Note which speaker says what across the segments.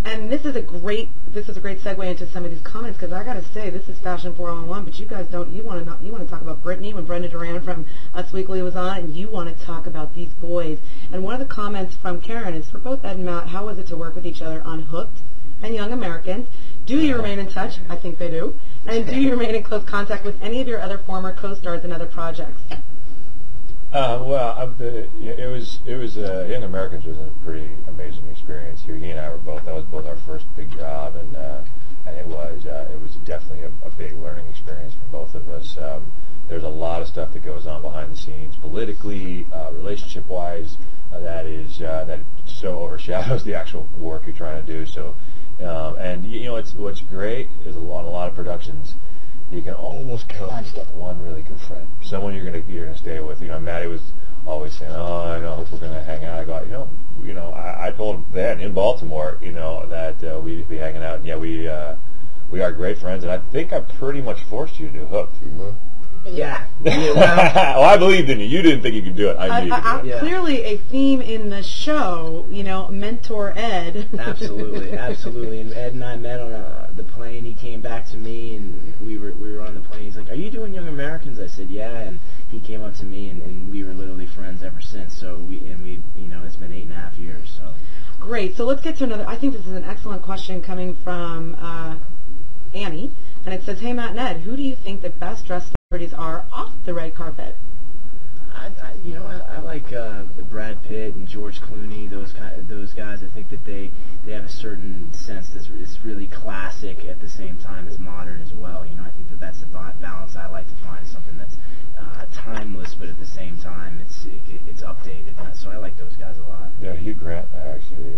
Speaker 1: And this is a great segue into some of these comments, because I got to say, this is Fashion 411, but you guys don't. You want to talk about Brittany when Brenda Duran from Us Weekly was on, and you want to talk about these boys. And one of the comments from Karen is, for both Ed and Matt, how was it to work with each other on Hooked and Young Americans? Do you remain in touch? I think they do. And do you remain in close contact with any of your other former co-stars in other projects?
Speaker 2: It was Young Americans was a pretty amazing experience. He and I that was both our first big job, and it was definitely a big learning experience for both of us. There's a lot of stuff that goes on behind the scenes, politically, relationship-wise, that so overshadows the actual work you're trying to do. So, what's great is a lot of productions, you can almost count on just one really good friend, someone you're gonna stay with. Maddie was always saying, "Oh, I hope we're gonna hang out." I go, I told him then in Baltimore, that we'd be hanging out. And yeah, we are great friends, and I think I pretty much forced you to do Hooked.
Speaker 3: Mm-hmm.
Speaker 1: Yeah.
Speaker 2: Well, I believed in you. You didn't think you could do it. I knew you could do it.
Speaker 1: Clearly a theme in the show, mentor Ed.
Speaker 3: Absolutely. And Ed and I met on the plane. He came back to me, and we were on the plane. He's like, "Are you doing Young Americans?" I said, "Yeah." And he came up to me, and we were literally friends ever since. So we it's been 8.5 years. So
Speaker 1: great. So let's get to another. I think this is an excellent question coming from Annie, and it says, "Hey Matt and Ed, who do you think the best dressed celebrities are off the red carpet?"
Speaker 3: I like Brad Pitt and George Clooney. Those guys. I think that they have a certain sense that's really classic at the same time as modern as well. I think that's the balance I like to find, something that's timeless, but at the same time it's updated. So I like those guys a lot.
Speaker 2: Yeah, Hugh Grant. I actually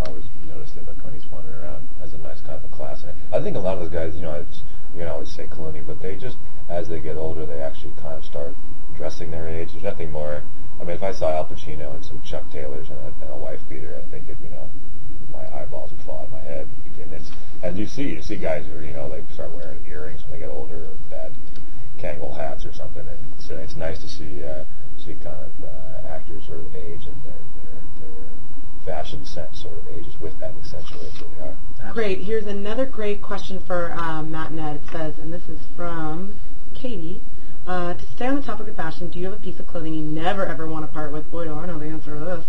Speaker 2: always noticed it, like when he's wandering around, has a nice kind of a class. And I think a lot of those guys, you can always say Clooney, but they just, as they get older, they actually kind of start dressing their age. There's nothing more. I mean, if I saw Al Pacino and some Chuck Taylors and a wife beater, I think my eyeballs would fall out of my head. And you see guys who are, they start wearing earrings when they get older, or bad Kangol hats or something. And so it's nice to see kind of actors sort of age and their fashion sense sort of ages with that accentuates who they are.
Speaker 1: Great. Here's another great question for Matt and Ed. It says, and this is from Katie. To stay on the topic of fashion, do you have a piece of clothing you never ever want to part with? Boy, do I know the answer to this.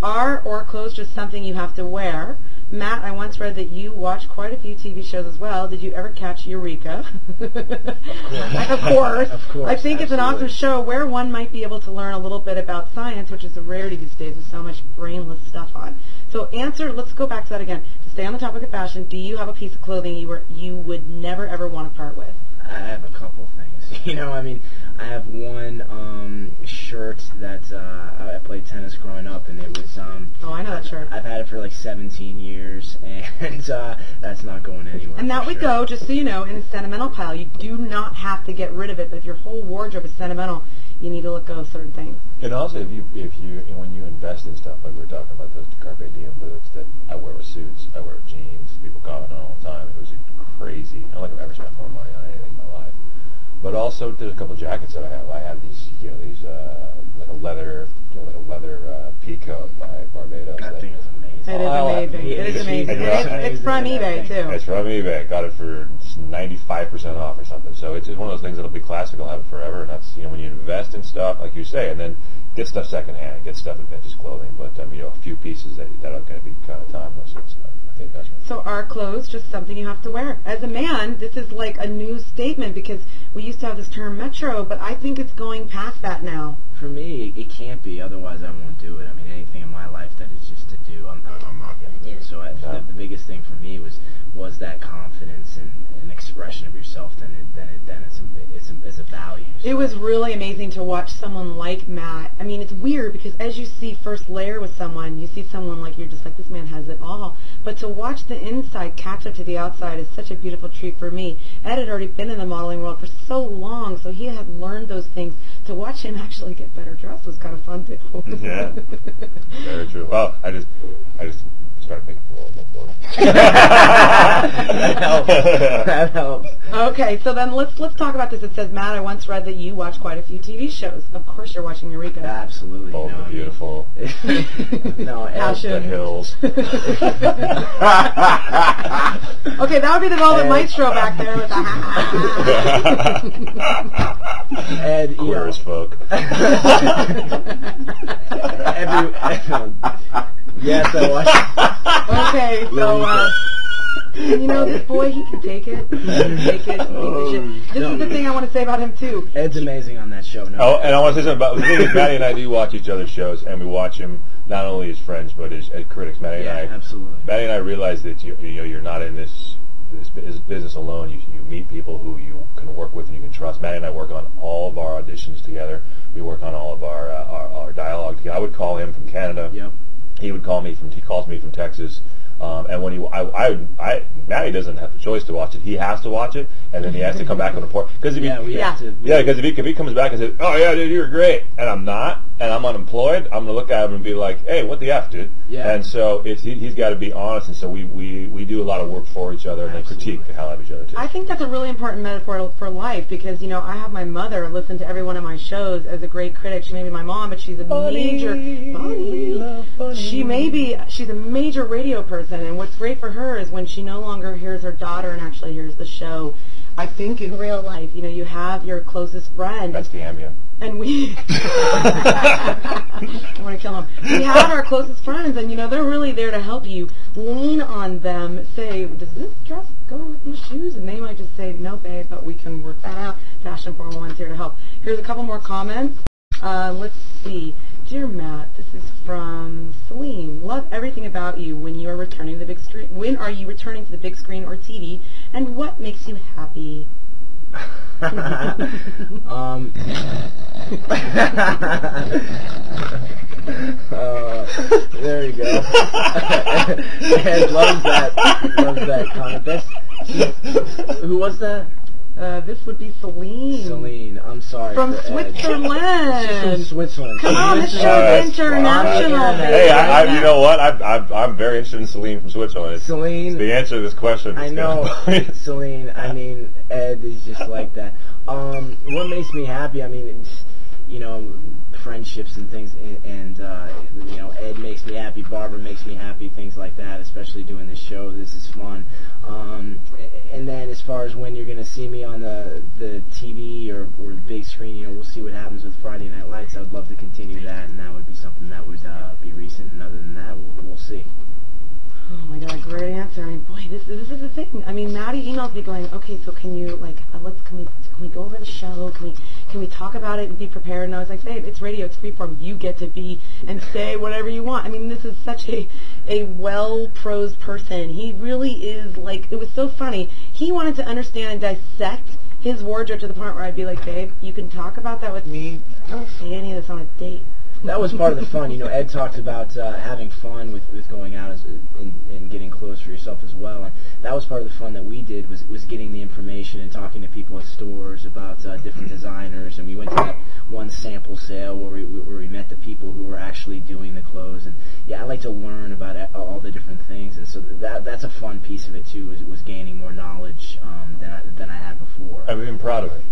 Speaker 1: Are or clothes just something you have to wear? Matt, I once read that you watch quite a few TV shows as well. Did you ever catch Eureka? Of course. I think it's an awesome show where one might be able to learn a little bit about science, which is a rarity these days with so much brainless stuff on. So let's go back to that again. To stay on the topic of fashion, do you have a piece of clothing you would never ever want to part with?
Speaker 3: I have a couple things. I have one shirt that I played tennis growing up, and it was.
Speaker 1: I know that shirt.
Speaker 3: I've had it for like 17 years, and that's not going anywhere.
Speaker 1: And that would go, just so you know, in the sentimental pile. You do not have to get rid of it, but if your whole wardrobe is sentimental, you need to let go of certain things.
Speaker 2: And also, if you when you invest in stuff, like we were talking about those Carpe Diem boots that I wear with suits, I wear with jeans. People comment on all the time. It was crazy. I don't think I've ever spent more money on anything in my life. But also, there's a couple jackets that I have. I have these, like a leather pea coat by Barbados.
Speaker 3: That thing is amazing.
Speaker 1: It is amazing. It is amazing. It's from eBay too.
Speaker 2: It's from eBay. Got it for 95% off or something. So it's one of those things that'll be classic. I'll have it forever. And that's when you invest in stuff, like you say, and then get stuff secondhand, get stuff in vintage clothing. But a few pieces that are going to be kind of timeless. It's the investment.
Speaker 1: So are clothes just something you have to wear? As a man, this is like a new statement because we used to have this term metro, but I think it's going past that now.
Speaker 3: For me, it can't be. Otherwise, I won't do it. I mean, anything in my life that is just to do, I'm not going to do. So the biggest thing for me was that confidence and expression of yourself. Then it's a value. So
Speaker 1: it was really amazing to watch someone like Matt. I mean, it's weird because as you see first layer with someone, you see someone like you're just like, this man has it all. But to watch the inside catch up to the outside is such a beautiful treat for me. Ed had already been in the modeling world for so long, so he had learned those things. To watch him actually get better dressed was kind of fun too.
Speaker 2: Yeah, very true. Well, I just started making a little more.
Speaker 3: That helps.
Speaker 1: Okay, so then let's talk about this. It says, Matt, I once read that you watch quite a few TV shows. Of course you're watching Eureka.
Speaker 3: Absolutely.
Speaker 2: Bold and beautiful.
Speaker 3: No,
Speaker 1: Passion.
Speaker 2: The hills.
Speaker 1: Okay, that would be the Velvet Maestro back there with the
Speaker 3: Ed,
Speaker 2: Queer as folk.
Speaker 3: Yes, I watch.
Speaker 1: Okay, so you know, this boy, he can take it. He can take it. This is the thing I want to say about him too.
Speaker 3: Ed's amazing on that show. No.
Speaker 2: Oh, and I want to say something about the thing is, Maddie and I do watch each other's shows, and we watch him not only as friends but as critics. Maddie and I realize that you're not in this business alone. You meet people who you can work with and you can trust. Maddie and I work on all of our auditions together. We work on all of our dialogue together. I would call him from Canada.
Speaker 3: Yep.
Speaker 2: He would call me he calls me from Texas. And when Matty doesn't have the choice to watch it. He has to watch it, and then he has to come back and report. Because if he comes back and says, "Oh yeah, dude, you're great," and I'm not, and I'm unemployed, I'm gonna look at him and be like, "Hey, what the f, dude?"
Speaker 3: Yeah.
Speaker 2: And so he's got to be honest, and so we do a lot of work for each other, and then critique the hell out of each other too.
Speaker 1: I think that's a really important metaphor for life because, you know, I have my mother listen to every one of my shows as a great critic. She may be my mom, but she's a major she's a major radio person, and what's great for her is when she no longer hears her daughter and actually hears the show. I think in real life, you know, you have your closest friend.
Speaker 2: That's the Ambien.
Speaker 1: And we I want to kill him. We have our closest friends, and, you know, they're really there to help you. Lean on them. Say, does this dress go with these shoes? And they might just say, no, babe, but we can work that out. Fashion 401's here to help. Here's a couple more comments. Let's see. Dear Matt, this is from Celine. Love everything about you. When you are returning to the big screen, when are you returning to the big screen or TV? And what makes you happy?
Speaker 3: There you go. Ed loves that comment. Who was that?
Speaker 1: This would be Celine.
Speaker 3: Celine, I'm sorry.
Speaker 1: From Switzerland.
Speaker 3: She's from Switzerland.
Speaker 1: Come on, this show's international.
Speaker 2: Hey, you know what? I'm very interested in Celine from Switzerland.
Speaker 3: Celine.
Speaker 2: The answer to this question.
Speaker 3: I know. Celine, I mean, Ed is just like that. What makes me happy? I mean, it's, you know, friendships and things, and you know, Ed makes me happy, Barbara makes me happy, things like that, especially doing this show. This is fun. And then as far as when you're going to see me on the TV or the big screen, you know, we'll see what happens with Friday Night Lights. I would love to continue that, and that would be something that would be recent, and other than that, we'll see.
Speaker 1: Oh my God, great answer. I mean, boy, this is the thing. I mean, Maddie emails me going, okay, so can you, like, can we go over the show? Can we talk about it and be prepared? And I was like, babe, it's radio, it's freeform. You get to be and say whatever you want. I mean, this is such a well-prosed person. He really is, like, it was so funny. He wanted to understand and dissect his wardrobe to the point where I'd be like, babe, you can talk about that with me. Don't say any of this on a date.
Speaker 3: That was part of the fun. You know, Ed talked about having fun with going out and getting clothes for yourself as well. And that was part of the fun that we did was getting the information and talking to people at stores about different designers. And we went to that one sample sale where we met the people who were actually doing the clothes. And yeah, I like to learn about all the different things. And so that's a fun piece of it too. Was gaining more knowledge than I had before.
Speaker 2: I'm being proud of it.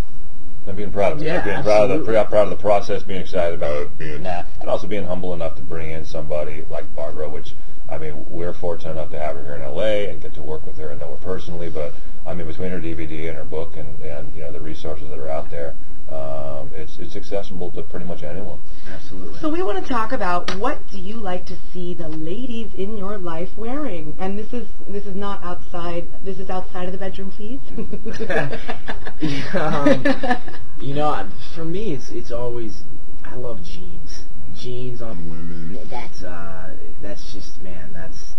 Speaker 2: I'm being proud of it.
Speaker 3: Yeah,
Speaker 2: being proud of the process, being excited about it, and also being humble enough to bring in somebody like Barbara, which, I mean, we're fortunate enough to have her here in LA and get to work with her and know her personally, but I mean, between her DVD and her book and you know, the resources that are out there, it's accessible to pretty much anyone.
Speaker 3: Absolutely.
Speaker 1: So we want to talk about, what do you like to see the ladies in your life wearing? And this is not outside. This is outside of the bedroom, please.
Speaker 3: You know, for me, it's always, I love jeans. Jeans on women. That's just, man, that's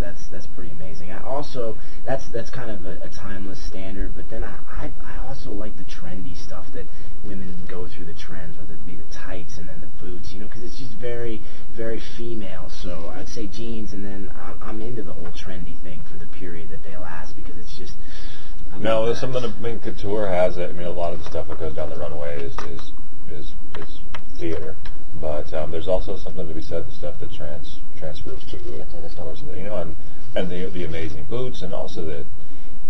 Speaker 3: pretty amazing. I also, that's kind of a timeless standard. But then I also like the trendy stuff that women go through, the trends, whether it be the tights and then the boots, you know, because it's just very, very female. So I'd say jeans, and then I'm into the whole trendy thing for the period that they last, because it's just.
Speaker 2: No, there's something. I mean, couture has it. I mean, a lot of the stuff that goes down the runway is theater, but there's also something to be said. The stuff that transfers to the stores, and you know, and the amazing boots, and also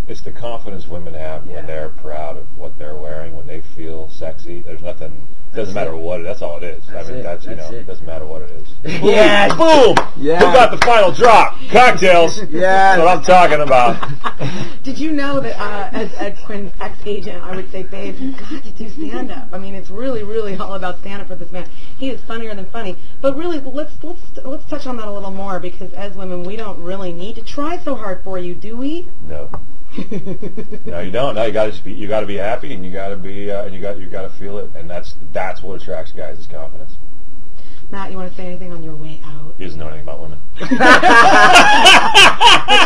Speaker 2: It's the confidence women have when they're proud of what they're wearing, when they feel sexy. There's nothing. It doesn't matter what. That's all it is. I mean, that's it doesn't matter what it is.
Speaker 3: Yeah.
Speaker 2: Boom.
Speaker 3: Yeah.
Speaker 2: Who got the final drop? Cocktails.
Speaker 3: Yeah.
Speaker 2: That's what I'm talking about.
Speaker 1: Did you know that as Quinn's ex-agent, I would say, babe, you've got to do stand-up. I mean, it's really, really all about stand-up for this man. He is funnier than funny. But really, let's touch on that a little more, because as women, we don't really need to try so hard for you, do we?
Speaker 2: No. No, you don't. No, you got to be happy, and you got to be, and you got to feel it, and that's what attracts guys is confidence.
Speaker 1: Matt, you want to say anything on your way out?
Speaker 2: He doesn't know anything about women.
Speaker 1: But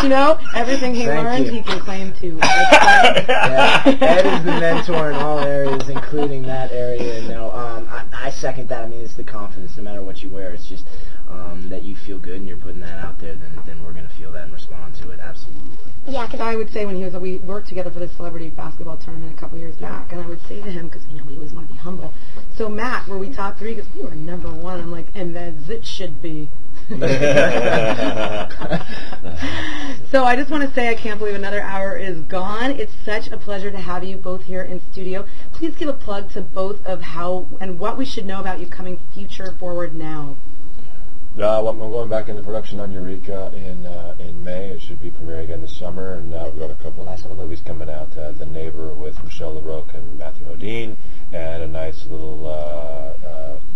Speaker 1: you know, everything he learned, he can claim to.
Speaker 3: Ed is the mentor in all areas, including that area. And no, I second that. I mean, it's the confidence. No matter what you wear, it's just that you feel good and you're putting that out there. Then we're gonna feel that and respond to it. Absolutely.
Speaker 1: Yeah, because I would say when we worked together for the celebrity basketball tournament a couple years back, and I would say to him, because we always want to be humble. So Matt, were we top 3? Because we were number 1. I'm like, and as it should be. So I just want to say I can't believe another hour is gone. It's such a pleasure to have you both here in studio. Please give a plug to both of how and what we should know about you coming future forward now.
Speaker 2: Well, I'm going back into production on Eureka in May. It should be premiering again this summer, and we've got a couple of nice little movies coming out. The Neighbor with Michelle LaRocque and Matthew Modine, and a nice little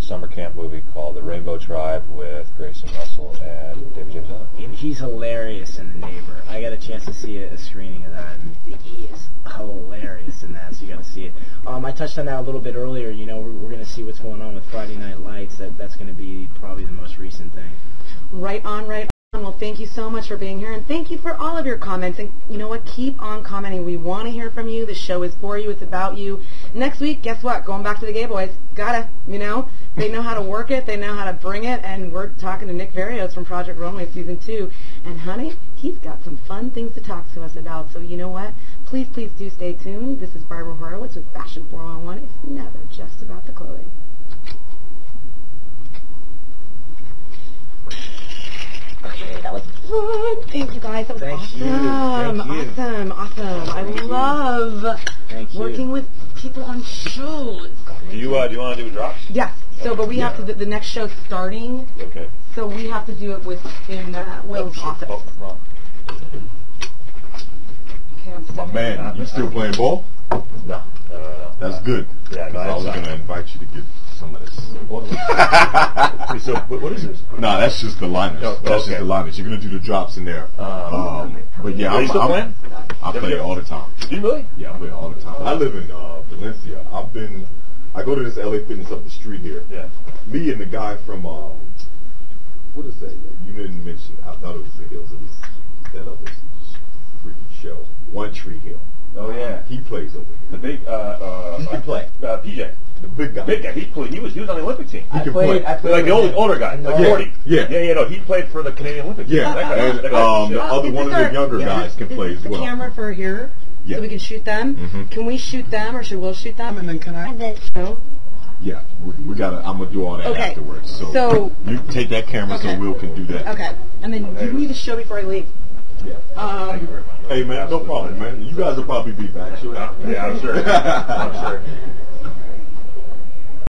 Speaker 2: summer camp movie called The Rainbow Tribe with Grayson Russell and David James Allen.
Speaker 3: He's hilarious in The Neighbor. I got a chance to see a screening of that, and he is hilarious in that, so you got to see it. I touched on that a little bit earlier. You know, we're going to see what's going on with Friday Night Lights. That's going to be probably the most recent thing.
Speaker 1: Right on, right on. Well, thank you so much for being here, and thank you for all of your comments. And you know what? Keep on commenting. We want to hear from you. The show is for you. It's about you. Next week, guess what? Going back to the Gay Boys. Gotta, they know how to work it. They know how to bring it. And we're talking to Nick Varios from Project Runway Season 2. And honey, he's got some fun things to talk to us about. So you know what? Please, please do stay tuned. This is Barbara Horowitz with Fashion 411. It's never just about the clothing. Okay, that was fun. Thank you guys. That was awesome. Awesome. I love working with people on shows.
Speaker 2: Do you want to do drops?
Speaker 1: Yes. So, but we have to. The next show's starting.
Speaker 2: Okay.
Speaker 1: So we have to do it in Will's office.
Speaker 2: Oh,
Speaker 1: Okay,
Speaker 4: My man, you still playing ball?
Speaker 2: no.
Speaker 4: That's good.
Speaker 2: Yeah, no,
Speaker 4: I was going to invite you to get some of this.
Speaker 2: So, what is this?
Speaker 4: No, that's just the liners.
Speaker 2: Oh,
Speaker 4: That's
Speaker 2: okay.
Speaker 4: just the liners. You're going to do the drops in there. But yeah,
Speaker 2: Are you still playing?
Speaker 4: I play all the time.
Speaker 2: Do you really?
Speaker 4: Yeah, I play all the time. I live in Valencia. I go to this LA Fitness up the street here.
Speaker 2: Yeah.
Speaker 4: Me and the guy from, what is that? You didn't mention, I thought it was the Hills. It was that other freaky show. One Tree Hill.
Speaker 2: Oh yeah.
Speaker 4: He plays over here.
Speaker 2: The big
Speaker 4: He can play.
Speaker 2: PJ.
Speaker 4: The big guy.
Speaker 2: Big guy. He was on the Olympic team.
Speaker 4: He can play.
Speaker 3: I played
Speaker 2: Like the older guy, like 40.
Speaker 4: Yeah.
Speaker 2: No, he played for the Canadian Olympic team.
Speaker 4: Yeah,
Speaker 2: That guy,
Speaker 4: and
Speaker 2: that guy's
Speaker 4: the other one of the younger guys can play as
Speaker 1: the
Speaker 4: well.
Speaker 1: camera for here,
Speaker 4: Yeah.
Speaker 1: so we can shoot them.
Speaker 4: Mhm.
Speaker 1: Can we shoot them, or should Will shoot them, and then can I? No.
Speaker 4: Yeah, we gotta. I'm gonna do all that
Speaker 1: Okay.
Speaker 4: afterwards. So you take that camera so Will can do that.
Speaker 1: Okay. And then you need to show before I leave.
Speaker 4: Yeah.
Speaker 2: Thank you very much.
Speaker 4: Hey man, no problem, man. You guys will probably be back. Sure.
Speaker 2: Yeah, I'm sure. I'm sure.